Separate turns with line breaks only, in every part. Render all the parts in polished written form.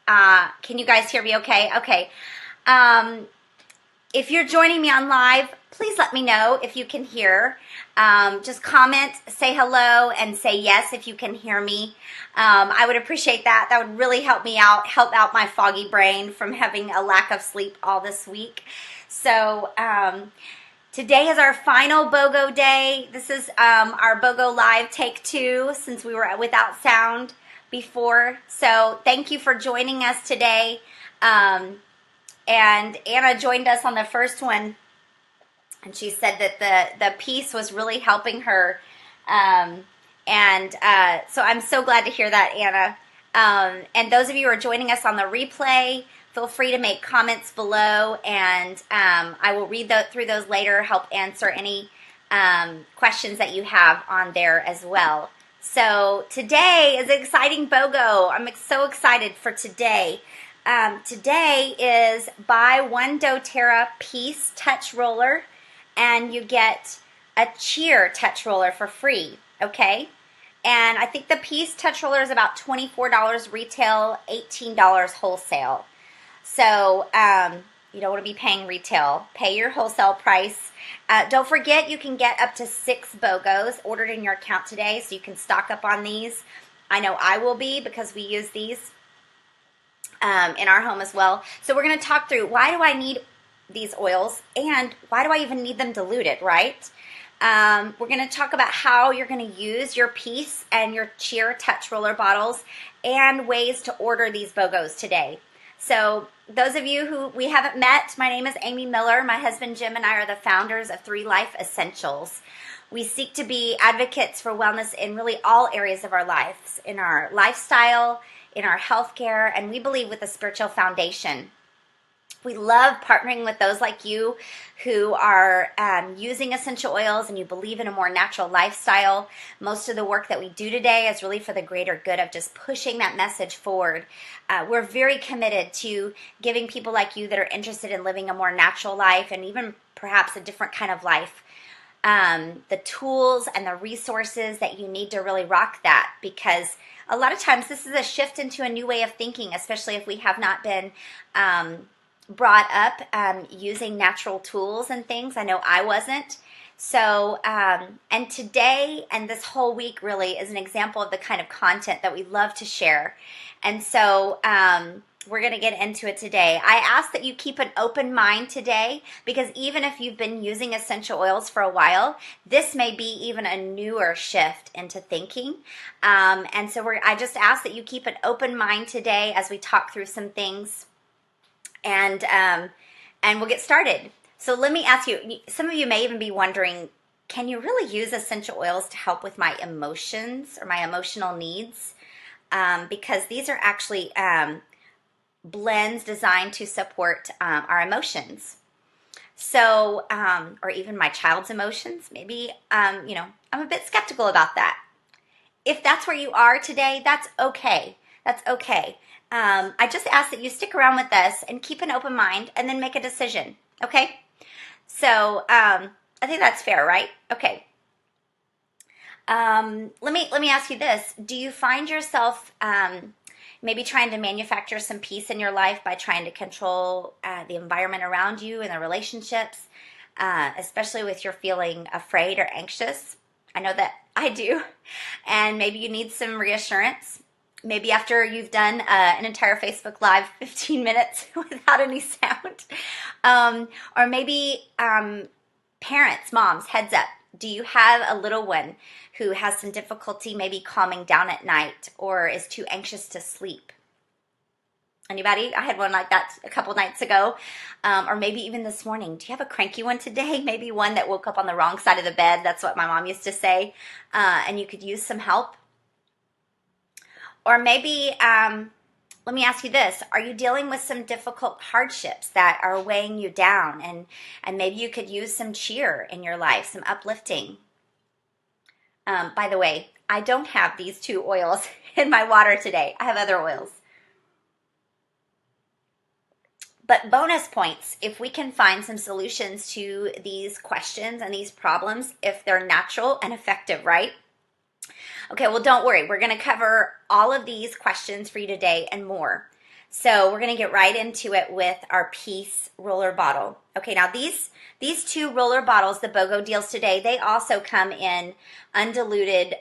Can you guys hear me okay? Okay. Um, if you're joining me on live, please let me know if you can hear. Just comment, say hello, and say yes if you can hear me. I would appreciate that. That would really help me out, help out my foggy brain from having a lack of sleep all this week. So today is our final BOGO day. This is our BOGO Live Take 2 since we were without sound before. So thank you for joining us today. And Anna joined us on the first one, and she said that the piece was really helping her. So I'm so glad to hear that, Anna. And those of you who are joining us on the replay, feel free to make comments below, and I will read through those later, help answer any questions that you have on there as well. So today is an exciting BOGO. I'm so excited for today. Today is buy one doTERRA piece touch roller and you get a cheer touch roller for free, okay? And I think the piece touch roller is about $24 retail, $18 wholesale. So you don't want to be paying retail. Pay your wholesale price. Don't forget you can get up to 6 BOGOs ordered in your account today, so you can stock up on these. I know I will be because we use these in our home as well. So we're going to talk through, why do I need these oils and why do I even need them diluted, right? We're going to talk about how you're going to use your piece and your cheer touch roller bottles and ways to order these BOGOs today. So those of you who we haven't met, my name is Amy Miller. My husband Jim and I are the founders of 3 Life Essentials. We seek to be advocates for wellness in really all areas of our lives, in our lifestyle, in our healthcare, and we believe with a spiritual foundation. We love partnering with those like you who are using essential oils and you believe in a more natural lifestyle. Most of the work that we do today is really for the greater good of just pushing that message forward. We're very committed to giving people like you that are interested in living a more natural life and even perhaps a different kind of life the tools and the resources that you need to really rock that, because a lot of times this is a shift into a new way of thinking, especially if we have not been brought up using natural tools and things. I know I wasn't. So, and today and this whole week really is an example of the kind of content that we love to share. And so we're going to get into it today. I ask that you keep an open mind today, because even if you've been using essential oils for a while, this may be even a newer shift into thinking. And so I just ask that you keep an open mind today as we talk through some things, and we'll get started. So let me ask you, some of you may even be wondering, can you really use essential oils to help with my emotions or my emotional needs? Because these are actually blends designed to support our emotions. So, or even my child's emotions. Maybe, I'm a bit skeptical about that. If that's where you are today, that's okay. That's okay. I just ask that you stick around with us and keep an open mind and then make a decision. Okay? So, I think that's fair, right? Okay. Let me ask you this. Do you find yourself maybe trying to manufacture some peace in your life by trying to control the environment around you and the relationships, especially with your feeling afraid or anxious? I know that I do. And maybe you need some reassurance. Maybe after you've done an entire Facebook Live 15 minutes without any sound. Or maybe parents, moms, heads up. Do you have a little one who has some difficulty maybe calming down at night or is too anxious to sleep? Anybody? I had one like that a couple nights ago, or maybe even this morning. Do you have a cranky one today? Maybe one that woke up on the wrong side of the bed. That's what my mom used to say, and you could use some help. Or maybe, let me ask you this. Are you dealing with some difficult hardships that are weighing you down, and maybe you could use some cheer in your life, some uplifting? By the way, I don't have these 2 oils in my water today. I have other oils. But bonus points if we can find some solutions to these questions and these problems, if they're natural and effective, right? Okay, well, don't worry. We're going to cover all of these questions for you today and more. So we're going to get right into it with our Peace roller bottle. Okay, now these two roller bottles, the BOGO deals today, they also come in undiluted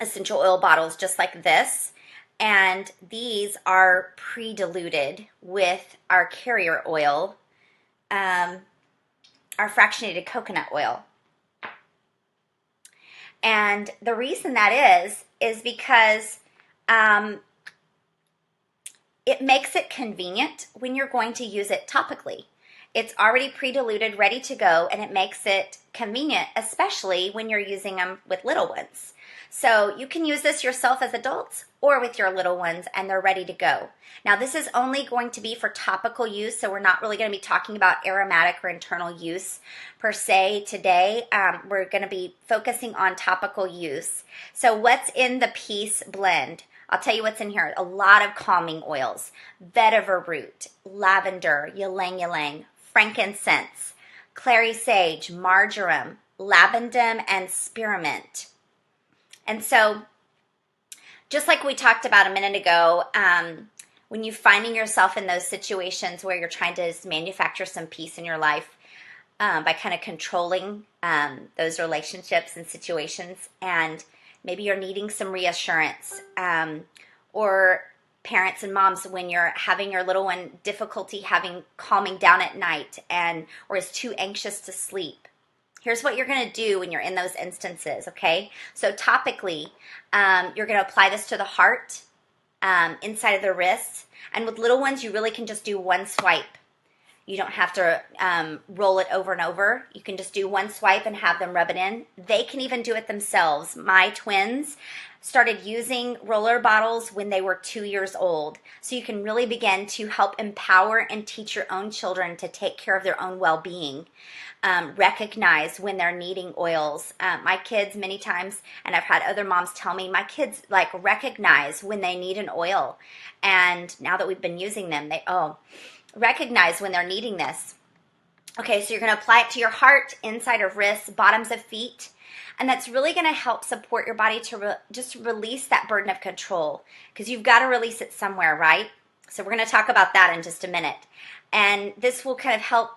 essential oil bottles just like this. And these are pre-diluted with our carrier oil, our fractionated coconut oil. And the reason that is because it makes it convenient when you're going to use it topically. It's already pre-diluted, ready to go, and it makes it convenient, especially when you're using them with little ones. So you can use this yourself as adults or with your little ones, and they're ready to go. Now, this is only going to be for topical use, so we're not really going to be talking about aromatic or internal use per se today. We're going to be focusing on topical use. So what's in the Peace blend? I'll tell you what's in here. A lot of calming oils: vetiver root, lavender, ylang ylang, frankincense, clary sage, marjoram, labandum, and spearmint. And so, just like we talked about a minute ago, when you're finding yourself in those situations where you're trying to manufacture some peace in your life by kind of controlling those relationships and situations, and maybe you're needing some reassurance, or parents and moms, when you're having your little one difficulty calming down at night or is too anxious to sleep. Here's what you're going to do when you're in those instances, okay? So topically, you're going to apply this to the heart, inside of the wrists. And with little ones, you really can just do one swipe. You don't have to roll it over and over. You can just do one swipe and have them rub it in. They can even do it themselves. My twins started using roller bottles when they were 2 years old. So you can really begin to help empower and teach your own children to take care of their own well-being. Recognize when they're needing oils. My kids, many times, and I've had other moms tell me, my kids recognize when they need an oil. And now that we've been using them, they recognize when they're needing this. Okay, so you're going to apply it to your heart, inside of wrists, bottoms of feet. And that's really going to help support your body to just release that burden of control, because you've got to release it somewhere, right? So we're going to talk about that in just a minute. And this will kind of help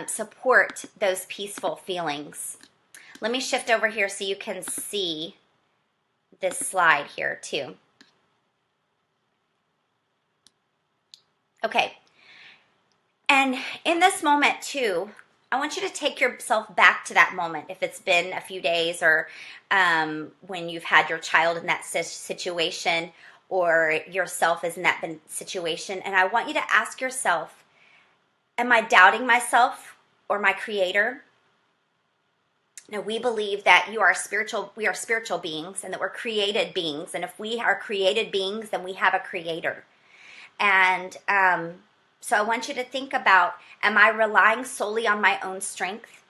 support those peaceful feelings. Let me shift over here so you can see this slide here too. Okay. And in this moment too, I want you to take yourself back to that moment. If it's been a few days, or when you've had your child in that situation, or yourself is in that situation. And I want you to ask yourself, am I doubting myself or my Creator? Now, we believe that we are spiritual beings, and that we're created beings. And if we are created beings, then we have a Creator. And so I want you to think about, am I relying solely on my own strength?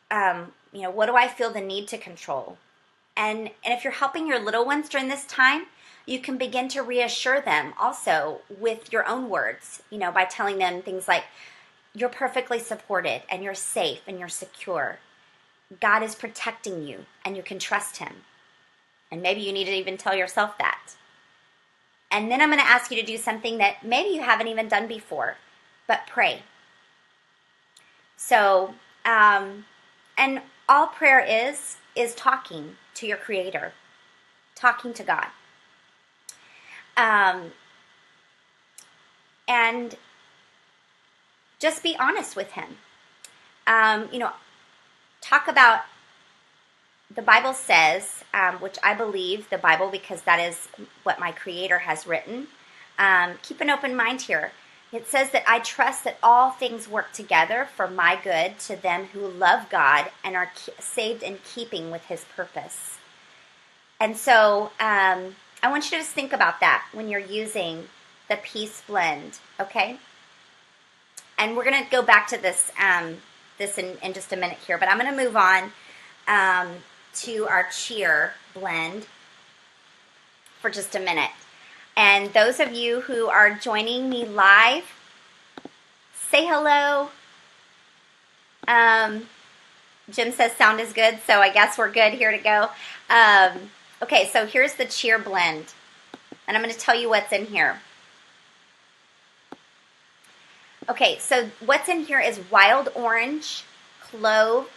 What do I feel the need to control? And if you're helping your little ones during this time, you can begin to reassure them also with your own words, by telling them things like, you're perfectly supported, and you're safe, and you're secure. God is protecting you, and you can trust Him. And maybe you need to even tell yourself that. And then I'm going to ask you to do something that maybe you haven't even done before, but pray. So, and all prayer is talking to your Creator, talking to God. And just be honest with Him. Talk about, the Bible says, which I believe the Bible, because that is what my Creator has written. Keep an open mind here. It says that I trust that all things work together for my good to them who love God and are saved in keeping with His purpose. And so I want you to just think about that when you're using the Peace blend, okay? And we're going to go back to this in just a minute here, but I'm going to move on to our cheer blend for just a minute. And those of you who are joining me live, say hello. Jim says sound is good, so I guess we're good here to go. Okay, so here's the cheer blend, and I'm going to tell you what's in here. Okay, so what's in here is wild orange, clove,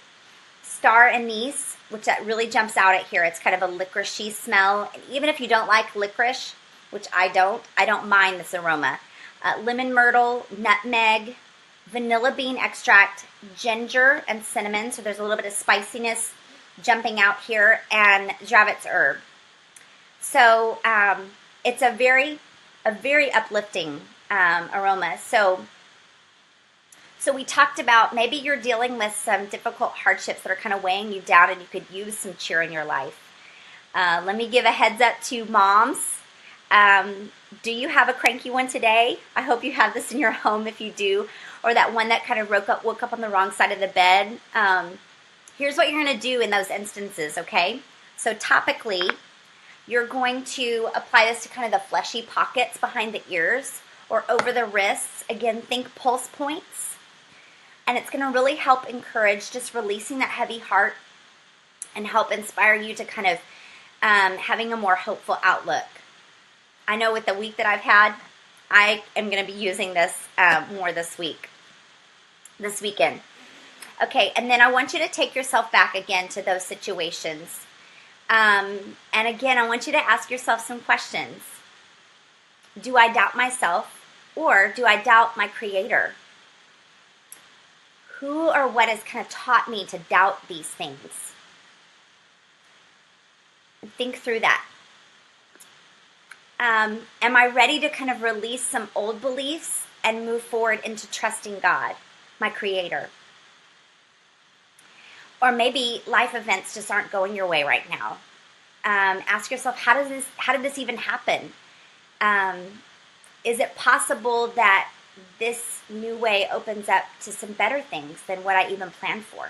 star anise, which that really jumps out at here. It's kind of a licoricey smell. And even if you don't like licorice, which I don't mind this aroma. Lemon myrtle, nutmeg, vanilla bean extract, ginger, and cinnamon. So there's a little bit of spiciness jumping out here, and Javits herb. So it's a very uplifting aroma. So we talked about maybe you're dealing with some difficult hardships that are kind of weighing you down, and you could use some cheer in your life. Let me give a heads up to moms. Do you have a cranky one today? I hope you have this in your home if you do, or that one that kind of woke up on the wrong side of the bed. Here's what you're going to do in those instances, okay? So topically, you're going to apply this to kind of the fleshy pockets behind the ears or over the wrists. Again, think pulse points. And it's going to really help encourage just releasing that heavy heart and help inspire you to kind of having a more hopeful outlook. I know with the week that I've had, I am going to be using this more this weekend. Okay, and then I want you to take yourself back again to those situations. And again, I want you to ask yourself some questions. Do I doubt myself, or do I doubt my Creator? Who or what has kind of taught me to doubt these things? Think through that. Am I ready to kind of release some old beliefs and move forward into trusting God, my Creator? Or maybe life events just aren't going your way right now. Ask yourself, how did this even happen? Is it possible that this new way opens up to some better things than what I even planned for?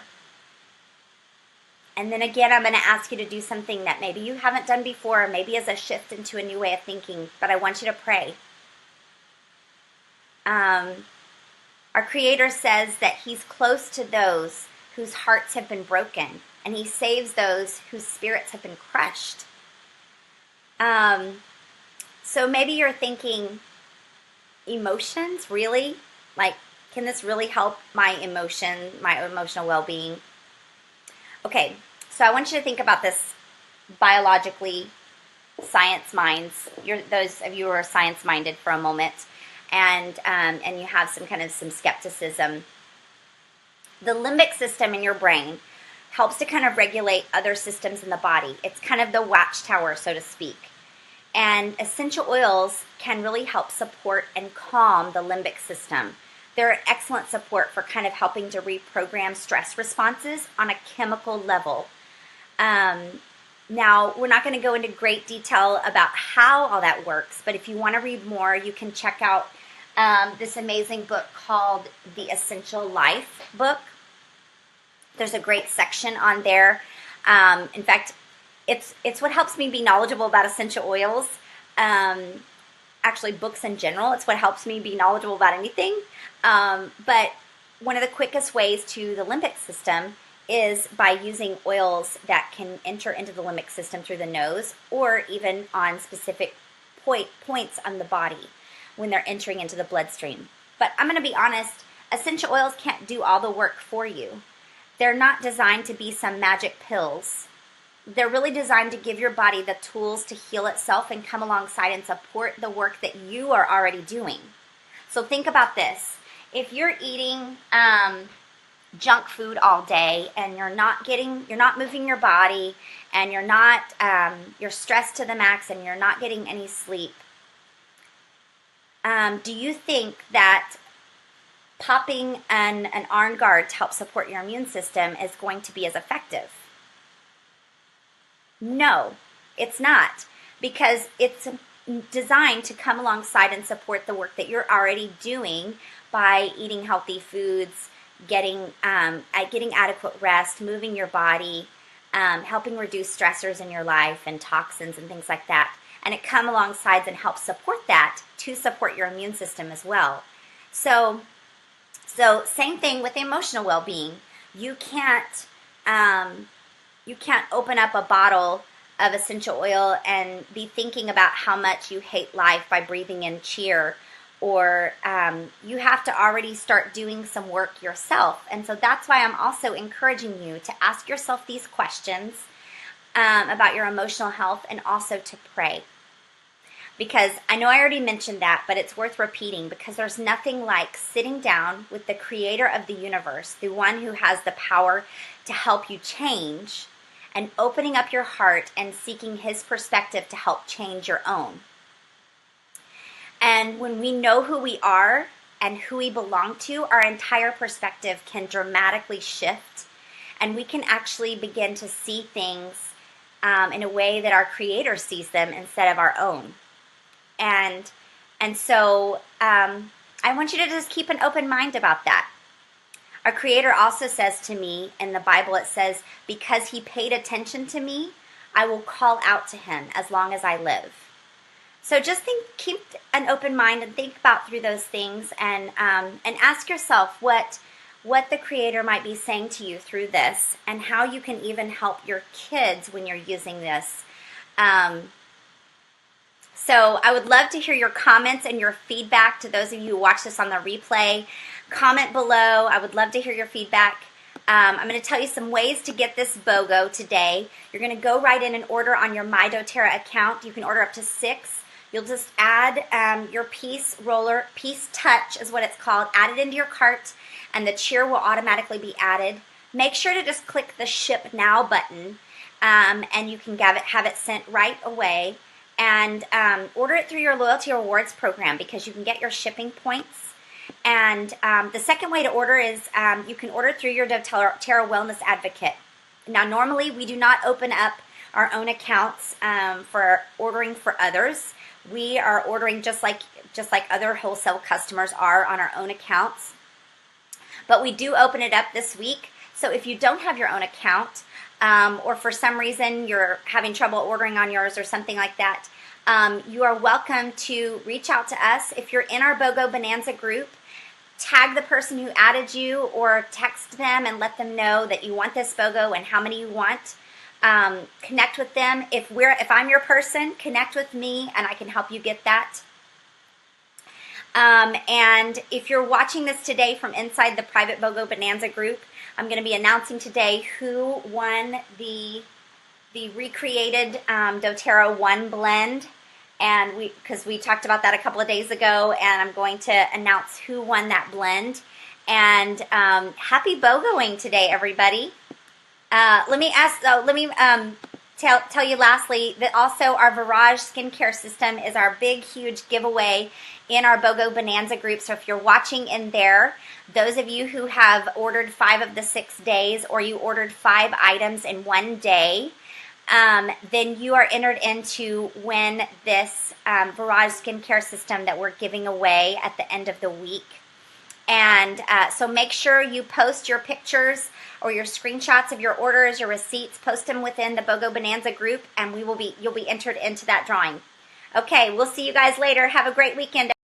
And then again, I'm going to ask you to do something that maybe you haven't done before, or maybe as a shift into a new way of thinking, but I want you to pray. Our Creator says that He's close to those whose hearts have been broken, and He saves those whose spirits have been crushed. So maybe you're thinking, emotions, really? Like, can this really help my emotional well-being? Okay, so I want you to think about this biologically, science minds. Those of you who are science-minded for a moment, and you have some skepticism. The limbic system in your brain helps to kind of regulate other systems in the body. It's kind of the watchtower, so to speak. And essential oils can really help support and calm the limbic system. They're an excellent support for kind of helping to reprogram stress responses on a chemical level. Now, we're not going to go into great detail about how all that works, but if you want to read more, you can check out this amazing book called The Essential Life book. There's a great section on there. In fact, it's what helps me be knowledgeable about essential oils. Actually, books in general, it's what helps me be knowledgeable about anything. But one of the quickest ways to the limbic system is by using oils that can enter into the limbic system through the nose, or even on specific points on the body when they're entering into the bloodstream. But I'm going to be honest, essential oils can't do all the work for you. They're not designed to be some magic pills. They're really designed to give your body the tools to heal itself and come alongside and support the work that you are already doing. So think about this. If you're eating junk food all day and you're not moving your body, and you're stressed to the max and you're not getting any sleep, do you think that popping an iron guard to help support your immune system is going to be as effective? No, it's not, because it's designed to come alongside and support the work that you're already doing by eating healthy foods, getting adequate rest, moving your body, helping reduce stressors in your life and toxins and things like that. And it come alongside and helps support that to support your immune system as well. So same thing with emotional well-being. You can't open up a bottle of essential oil and be thinking about how much you hate life by breathing in cheer, or you have to already start doing some work yourself. And so that's why I'm also encouraging you to ask yourself these questions about your emotional health, and also to pray. Because I know I already mentioned that, but it's worth repeating, because there's nothing like sitting down with the creator of the universe, the one who has the power to help you change, and opening up your heart and seeking his perspective to help change your own. And when we know who we are and who we belong to, our entire perspective can dramatically shift, and we can actually begin to see things in a way that our creator sees them instead of our own. And so I want you to just keep an open mind about that. Our creator also says to me in the Bible, it says, because he paid attention to me, I will call out to him as long as I live. So just keep an open mind and think about through those things, and ask yourself what the creator might be saying to you through this, and how you can even help your kids when you're using this. So I would love to hear your comments and your feedback. To those of you who watch this on the replay, comment below. I would love to hear your feedback. I'm going to tell you some ways to get this BOGO today. You're going to go right in and order on your My doTERRA account. You can order up to 6. You'll just add your Peace Roller, Peace Touch is what it's called. Add it into your cart, and the cheer will automatically be added. Make sure to just click the Ship Now button, and you can have it sent right away. And order it through your loyalty rewards program, because you can get your shipping points. And the second way to order is you can order through your doTERRA Wellness Advocate. Now, normally we do not open up our own accounts for ordering for others. We are ordering just like other wholesale customers are on our own accounts. But we do open it up this week. So if you don't have your own account, or for some reason you're having trouble ordering on yours or something like that, you are welcome to reach out to us. If you're in our BOGO Bonanza group, tag the person who added you, or text them and let them know that you want this BOGO and how many you want. Connect with them. If I'm your person, connect with me and I can help you get that. And if you're watching this today from inside the private BOGO Bonanza group, I'm going to be announcing today who won the recreated doTERRA 1 blend, and because we talked about that a couple of days ago, and I'm going to announce who won that blend. And happy BOGOing today, everybody. Let me tell you lastly that also our Virage skincare system is our big, huge giveaway in our BOGO Bonanza group. So if you're watching in there, those of you who have ordered 5 of the 6 days, or you ordered 5 items in one day, then you are entered into win this Virage skincare system that we're giving away at the end of the week. And so make sure you post your pictures or your screenshots of your orders, your receipts, post them within the BOGO Bonanza group, and you'll be entered into that drawing. Okay, we'll see you guys later. Have a great weekend.